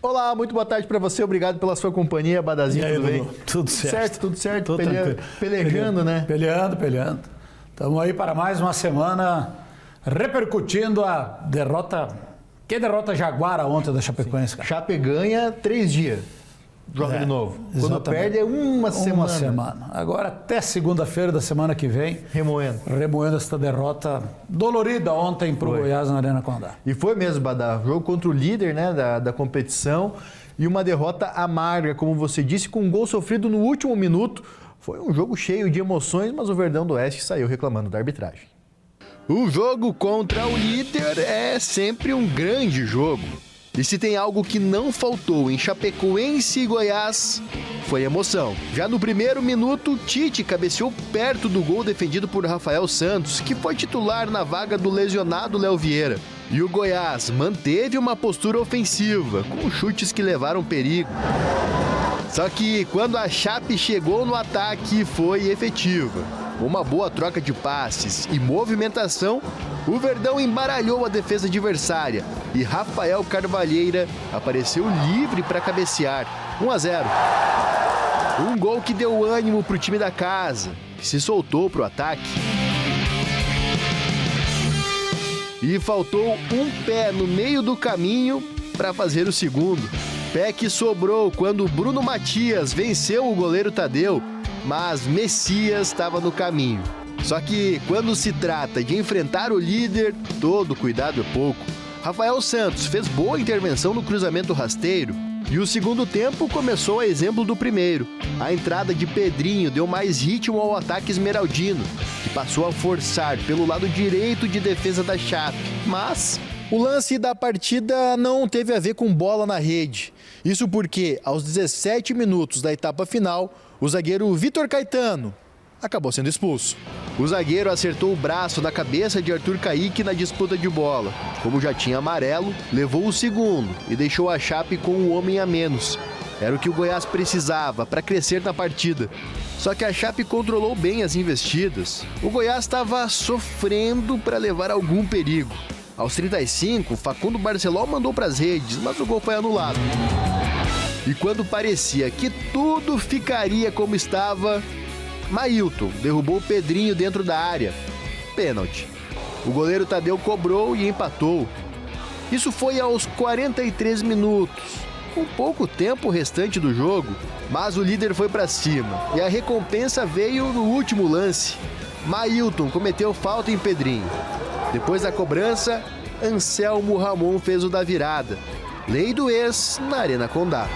Olá, muito boa tarde para você, obrigado pela sua companhia, Badazinho, tudo bem? Tudo certo. Tudo certo, Tudo pelejando, né? Peleando. Estamos aí para mais uma semana repercutindo a derrota, derrota jaguara ontem da Chapecoense. Chape ganha 3 dias, joga de novo. Quando Exatamente. perde é uma semana. Agora até segunda-feira da semana que vem, remoendo esta derrota dolorida ontem para o Goiás na Arena Condá. E foi mesmo, Badá, jogo contra o líder, né, da competição e uma derrota amarga, como você disse, com um gol sofrido no último minuto. Foi um jogo cheio de emoções, mas o Verdão do Oeste saiu reclamando da arbitragem. O jogo contra o líder é sempre um grande jogo. E se tem algo que não faltou em Chapecoense e Goiás, foi emoção. Já no primeiro minuto, Tite cabeceou perto do gol defendido por Rafael Santos, que foi titular na vaga do lesionado Léo Vieira. E o Goiás manteve uma postura ofensiva, com chutes que levaram perigo. Só que quando a Chape chegou no ataque, foi efetiva. Com uma boa troca de passes e movimentação, o Verdão embaralhou a defesa adversária e Rafael Carvalheira apareceu livre para cabecear. 1-0. Um gol que deu ânimo para o time da casa, que se soltou para o ataque. E faltou um pé no meio do caminho para fazer o segundo. Pé que sobrou quando Bruno Matias venceu o goleiro Tadeu, mas Messias estava no caminho. Só que quando se trata de enfrentar o líder, todo cuidado é pouco. Rafael Santos fez boa intervenção no cruzamento rasteiro e o segundo tempo começou a exemplo do primeiro. A entrada de Pedrinho deu mais ritmo ao ataque esmeraldino, que passou a forçar pelo lado direito de defesa da Chape. Mas o lance da partida não teve a ver com bola na rede. Isso porque, aos 17 minutos da etapa final, o zagueiro Vitor Caetano acabou sendo expulso. O zagueiro acertou o braço na cabeça de Arthur Caíque na disputa de bola. Como já tinha amarelo, levou o segundo e deixou a Chape com um homem a menos. Era o que o Goiás precisava para crescer na partida. Só que a Chape controlou bem as investidas. O Goiás estava sofrendo para levar algum perigo. Aos 35, Facundo Barceló mandou para as redes, mas o gol foi anulado. E quando parecia que tudo ficaria como estava, Mailton derrubou o Pedrinho dentro da área. Pênalti. O goleiro Tadeu cobrou e empatou. Isso foi aos 43 minutos, com pouco tempo restante do jogo, mas o líder foi para cima e a recompensa veio no último lance. Mailton cometeu falta em Pedrinho. Depois da cobrança, Anselmo Ramon fez o da virada. Lei do ex na Arena Condá.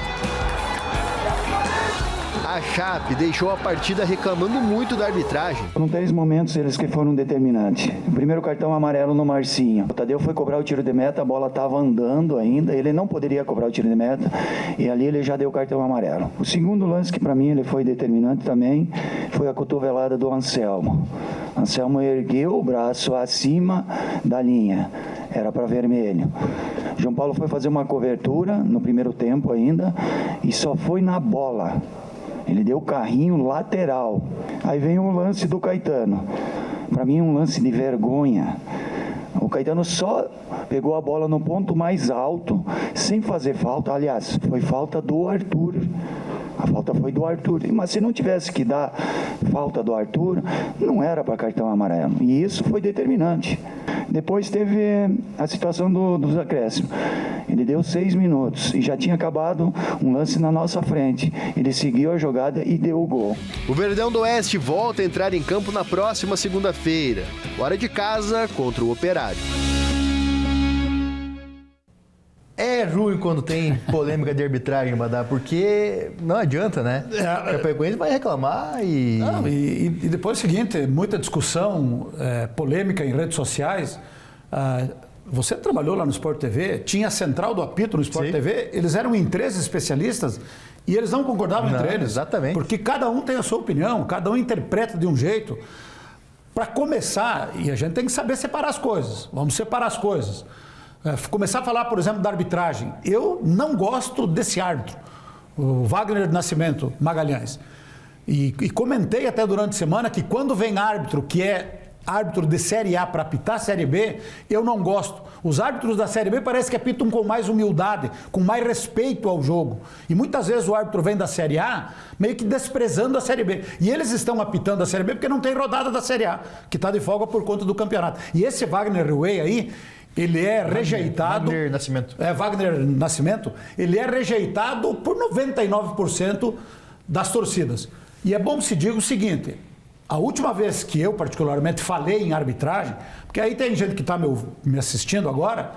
A Chape deixou a partida reclamando muito da arbitragem. Foram 3 momentos eles que foram determinantes. O primeiro cartão amarelo no Marcinho. O Tadeu foi cobrar o tiro de meta, a bola estava andando ainda, ele não poderia cobrar o tiro de meta e ali ele já deu o cartão amarelo. O segundo lance que para mim ele foi determinante também foi a cotovelada do Anselmo. Anselmo ergueu o braço acima da linha, era para vermelho. João Paulo foi fazer uma cobertura no primeiro tempo ainda e só foi na bola. Ele deu o carrinho lateral. Aí vem o lance do Caetano. Para mim, um lance de vergonha. O Caetano só pegou a bola no ponto mais alto, sem fazer falta. Aliás, foi falta do Arthur. A falta foi do Arthur. Mas se não tivesse que dar falta do Arthur, não era para cartão amarelo. E isso foi determinante. Depois teve a situação dos acréscimos. Ele deu 6 minutos e já tinha acabado um lance na nossa frente. Ele seguiu a jogada e deu o gol. O Verdão do Oeste volta a entrar em campo na próxima segunda-feira. Fora de casa contra o Operário. É ruim quando tem polêmica de arbitragem, Badá, porque não adianta, né? O Chapecoense vai reclamar e... Não, e depois é o seguinte, muita discussão, polêmica em redes sociais. Você trabalhou lá no Sport TV, tinha a central do apito no Sport TV, eles eram em 3 especialistas e eles não concordavam entre eles. Exatamente. Porque cada um tem a sua opinião, cada um interpreta de um jeito. Para começar, e a gente tem que saber separar as coisas, vamos separar as coisas. Começar a falar, por exemplo, da arbitragem. Eu não gosto desse árbitro, o Wagner Nascimento Magalhães. E comentei até durante a semana que quando vem árbitro que é árbitro de Série A para apitar a Série B, eu não gosto. Os árbitros da Série B parece que apitam com mais humildade, com mais respeito ao jogo. E muitas vezes o árbitro vem da Série A meio que desprezando a Série B. E eles estão apitando a Série B porque não tem rodada da Série A, que está de folga por conta do campeonato. E esse Wagner Ruey aí, ele é rejeitado... Wagner Nascimento. Wagner Nascimento, ele é rejeitado por 99% das torcidas. E é bom que se diga o seguinte... A última vez que eu, particularmente, falei em arbitragem, porque aí tem gente que está me assistindo agora,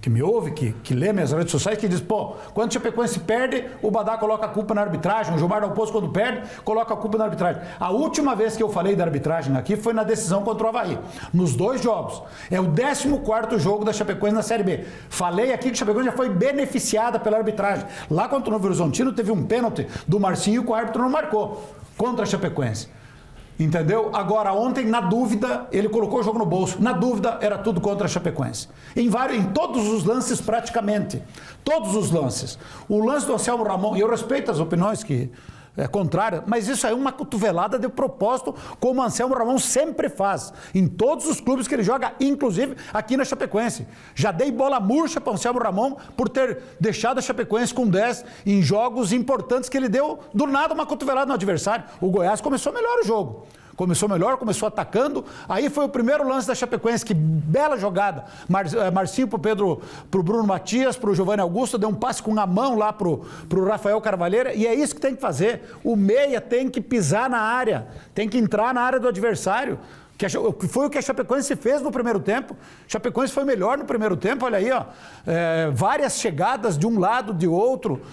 que me ouve, que lê minhas redes sociais, que diz, pô, quando o Chapecoense perde, o Badá coloca a culpa na arbitragem, o Gilmar Dalpozo, quando perde, coloca a culpa na arbitragem. A última vez que eu falei da arbitragem aqui foi na decisão contra o Avaí, nos 2 jogos. É o 14º jogo da Chapecoense na Série B. Falei aqui que a Chapecoense já foi beneficiada pela arbitragem. Lá contra o Novo Horizontino teve um pênalti do Marcinho que o árbitro não marcou, contra a Chapecoense. Entendeu? Agora, ontem, na dúvida, ele colocou o jogo no bolso. Na dúvida, era tudo contra a Chapecoense. Em todos os lances, praticamente. Todos os lances. O lance do Anselmo Ramon, e eu respeito as opiniões que é contrárias, mas isso é uma cotovelada de propósito, como o Anselmo Ramon sempre faz. Em todos os clubes que ele joga, inclusive aqui na Chapecoense. Já dei bola murcha para o Anselmo Ramon por ter deixado a Chapecoense com 10 em jogos importantes que ele deu, do nada, uma cotovelada no adversário. O Goiás começou melhor o jogo. Começou melhor, começou atacando. Aí foi o primeiro lance da Chapecoense, que bela jogada. Marcinho pro Bruno Matias, pro Giovanni Augusto, deu um passe com a mão lá pro Rafael Carvalheira, e é isso que tem que fazer. O meia tem que pisar na área, tem que entrar na área do adversário. Que foi o que a Chapecoense fez no primeiro tempo. A Chapecoense foi melhor no primeiro tempo, olha aí, ó. Várias chegadas de um lado, de outro.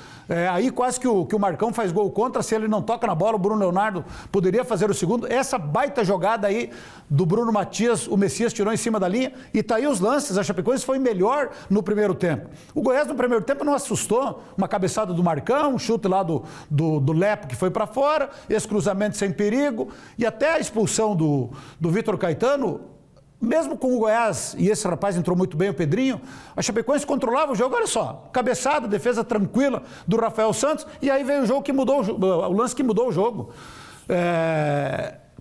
Aí quase que o Marcão faz gol contra, se ele não toca na bola, o Bruno Leonardo poderia fazer o segundo. Essa baita jogada aí do Bruno Matias, o Messias tirou em cima da linha, e tá aí os lances. A Chapecoense foi melhor no primeiro tempo. O Goiás no primeiro tempo não assustou, uma cabeçada do Marcão, um chute lá do Lepo que foi para fora, esse cruzamento sem perigo, e até a expulsão do Vitor Caetano. Mesmo com o Goiás, e esse rapaz entrou muito bem, o Pedrinho, a Chapecoense controlava o jogo, olha só, cabeçada, defesa tranquila do Rafael Santos, e aí veio o jogo que mudou, o lance que mudou o jogo.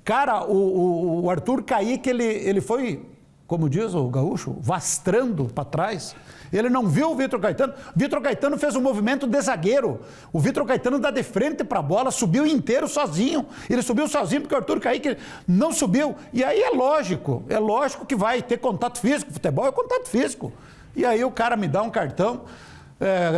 Cara, o Arthur Kaique, ele foi, como diz o gaúcho, vastrando para trás. Ele não viu o Vitor Caetano. Vitor Caetano fez um movimento de zagueiro. O Vitor Caetano dá de frente para a bola, subiu inteiro sozinho. Ele subiu sozinho porque o Arthur Kaique não subiu. E aí é lógico que vai ter contato físico. Futebol é contato físico. E aí o cara me dá um cartão,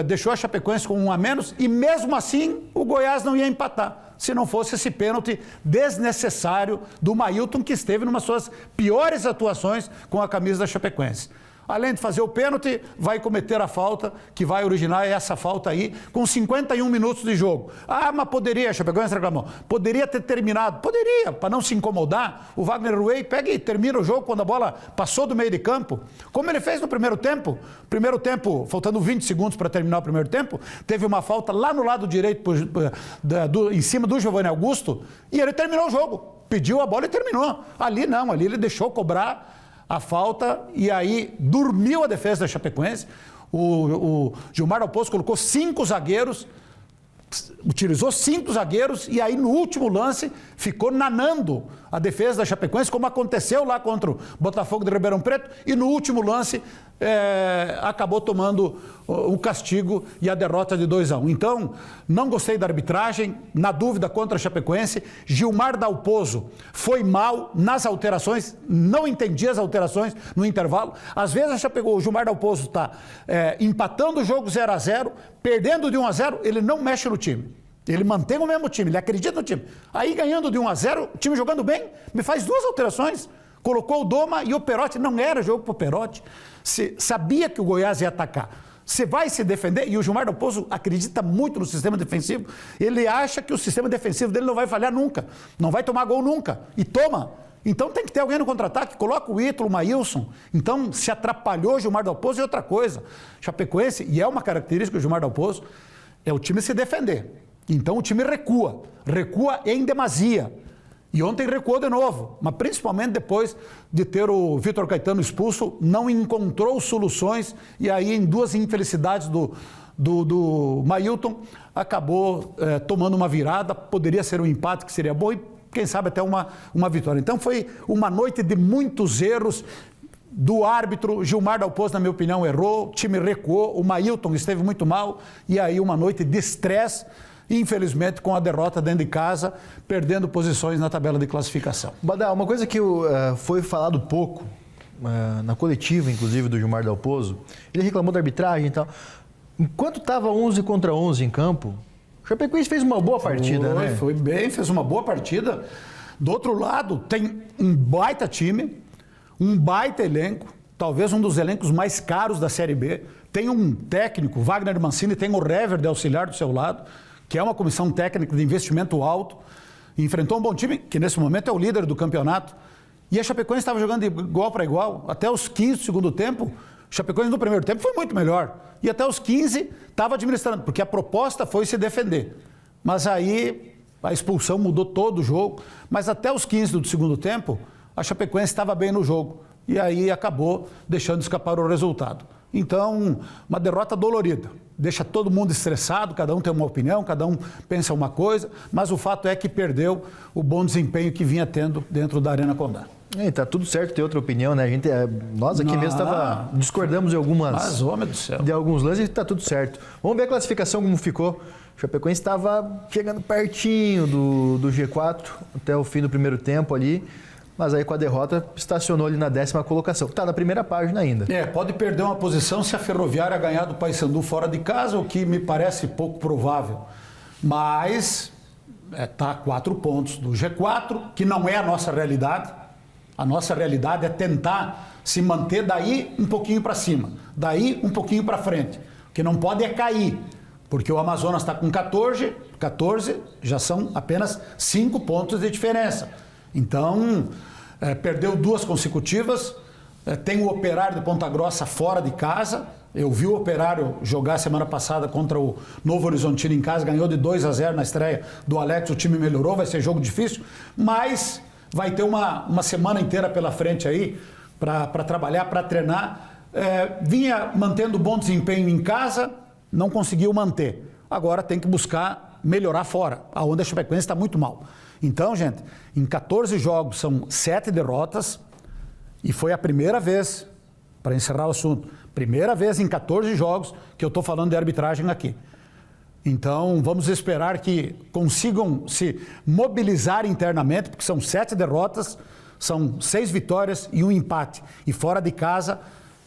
deixou a Chapecoense com 1 a menos, e mesmo assim o Goiás não ia empatar, se não fosse esse pênalti desnecessário do Mailton, que esteve numa suas piores atuações com a camisa da Chapecoense. Além de fazer o pênalti, vai cometer a falta, que vai originar essa falta aí, com 51 minutos de jogo. Ah, mas poderia, a Chapecoense reclamou, poderia ter terminado. Poderia, para não se incomodar. O Wagner Ruey pega e termina o jogo quando a bola passou do meio de campo, como ele fez no primeiro tempo. Primeiro tempo, faltando 20 segundos para terminar o primeiro tempo, teve uma falta lá no lado direito, em cima do Giovanni Augusto, e ele terminou o jogo. Pediu a bola e terminou. Ali não, ali ele deixou cobrar a falta, e aí dormiu a defesa da Chapecoense. O Gilmar Dalpozo colocou 5 zagueiros, utilizou 5 zagueiros, e aí no último lance ficou nanando a defesa da Chapecoense, como aconteceu lá contra o Botafogo de Ribeirão Preto, e no último lance acabou tomando o castigo e a derrota de 2 a 1. Então, não gostei da arbitragem, na dúvida contra a Chapecoense. Gilmar Dalpozo foi mal nas alterações, não entendi as alterações no intervalo. Às vezes o Gilmar Dalpozo está empatando o jogo 0 a 0, perdendo de 1 a 0, ele não mexe no time. Ele mantém o mesmo time, ele acredita no time. Aí, ganhando de 1 a 0, o time jogando bem, me faz 2 alterações. Colocou o Doma e o Perotti. Não era jogo para o Perotti. Sabia que o Goiás ia atacar. Você vai se defender, e o Gilmar Dalpozo acredita muito no sistema defensivo. Ele acha que o sistema defensivo dele não vai falhar nunca, não vai tomar gol nunca, e toma. Então tem que ter alguém no contra-ataque, coloca o Ítalo, o Maílson. Então se atrapalhou o Gilmar Dalpozo e outra coisa. Chapecoense, e é uma característica do Gilmar Dalpozo, é o time se defender. Então o time recua em demasia. E ontem recuou de novo, mas principalmente depois de ter o Vitor Caetano expulso, não encontrou soluções, e aí em 2 infelicidades do Mailton, acabou tomando uma virada. Poderia ser um empate que seria bom, e quem sabe até uma vitória. Então foi uma noite de muitos erros do árbitro. Gilmar Dalpozo, na minha opinião, errou, o time recuou, o Mailton esteve muito mal, e aí uma noite de estresse, infelizmente com a derrota dentro de casa, perdendo posições na tabela de classificação. Badal, uma coisa que foi falado pouco, na coletiva, inclusive, do Gilmar Dalpozo, ele reclamou da arbitragem e tal. Enquanto estava 11 contra 11 em campo, o Chapecoense fez uma boa partida, né? Foi bem, fez uma boa partida. Do outro lado, tem um baita time, um baita elenco, talvez um dos elencos mais caros da Série B. Tem um técnico, Wagner Mancini, tem o Hever de auxiliar do seu lado, que é uma comissão técnica de investimento alto. Enfrentou um bom time, que nesse momento é o líder do campeonato. E a Chapecoense estava jogando de igual para igual. Até os 15 do segundo tempo, o Chapecoense no primeiro tempo foi muito melhor. E até os 15 estava administrando, porque a proposta foi se defender. Mas aí a expulsão mudou todo o jogo. Mas até os 15 do segundo tempo, a Chapecoense estava bem no jogo. E aí acabou deixando escapar o resultado. Então, uma derrota dolorida. Deixa todo mundo estressado, cada um tem uma opinião, cada um pensa uma coisa, mas o fato é que perdeu o bom desempenho que vinha tendo dentro da Arena Condá. Tá tudo certo ter outra opinião, né? Nós aqui mesmo discordamos de alguns lances e tá tudo certo. Vamos ver a classificação como ficou. O Chapecoense estava chegando pertinho do G4 até o fim do primeiro tempo ali. Mas aí com a derrota estacionou ali na 10ª colocação. Está na primeira página ainda. Pode perder uma posição se a Ferroviária ganhar do Paysandu fora de casa, o que me parece pouco provável. Mas está a 4 pontos do G4, que não é a nossa realidade. A nossa realidade é tentar se manter daí um pouquinho para cima, daí um pouquinho para frente. O que não pode é cair, porque o Amazonas está com 14 já são apenas 5 pontos de diferença. Então, perdeu 2 consecutivas, tem o Operário de Ponta Grossa fora de casa. Eu vi o Operário jogar semana passada contra o Novo Horizontino em casa, ganhou de 2-0 na estreia do Alex, o time melhorou, vai ser jogo difícil, mas vai ter uma semana inteira pela frente aí para trabalhar, para treinar. Vinha mantendo bom desempenho em casa, não conseguiu manter. Agora tem que buscar melhorar fora, aonde a Chapecoense está muito mal. Então, gente, em 14 jogos são 7 derrotas e foi a primeira vez, para encerrar o assunto, primeira vez em 14 jogos que eu estou falando de arbitragem aqui. Então, vamos esperar que consigam se mobilizar internamente, porque são 7 derrotas, são 6 vitórias e 1 empate. E fora de casa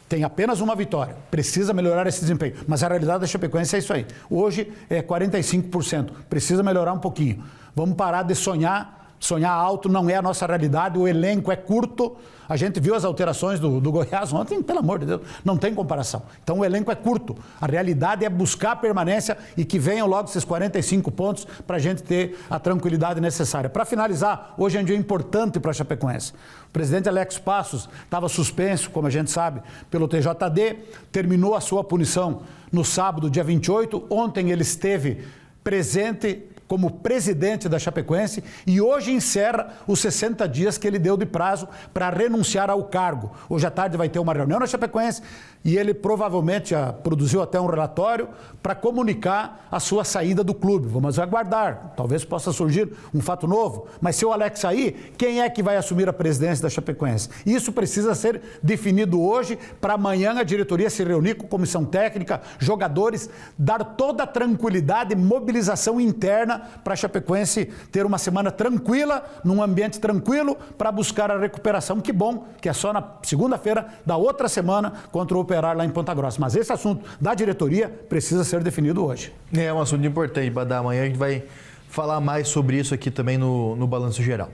tem apenas 1 vitória. Precisa melhorar esse desempenho. Mas a realidade da Chapecoense é isso aí. Hoje é 45%. Precisa melhorar um pouquinho. Vamos parar de sonhar. Sonhar alto não é a nossa realidade, o elenco é curto. A gente viu as alterações do Goiás ontem, pelo amor de Deus, não tem comparação. Então o elenco é curto. A realidade é buscar a permanência e que venham logo esses 45 pontos para a gente ter a tranquilidade necessária. Para finalizar, hoje é um dia importante para a Chapecoense. O presidente Alex Passos estava suspenso, como a gente sabe, pelo TJD, terminou a sua punição no sábado, dia 28. Ontem ele esteve presente como presidente da Chapecoense e hoje encerra os 60 dias que ele deu de prazo para renunciar ao cargo. Hoje à tarde vai ter uma reunião na Chapecoense e ele provavelmente já produziu até um relatório para comunicar a sua saída do clube. Vamos aguardar, talvez possa surgir um fato novo, mas se o Alex sair, quem é que vai assumir a presidência da Chapecoense? Isso precisa ser definido hoje para amanhã a diretoria se reunir com comissão técnica, jogadores, dar toda a tranquilidade e mobilização interna para a Chapecoense ter uma semana tranquila, num ambiente tranquilo, para buscar a recuperação. Que bom que é só na segunda-feira da outra semana contra o Operário lá em Ponta Grossa. Mas esse assunto da diretoria precisa ser definido hoje. É um assunto importante, Badá. Amanhã a gente vai falar mais sobre isso aqui também no Balanço Geral.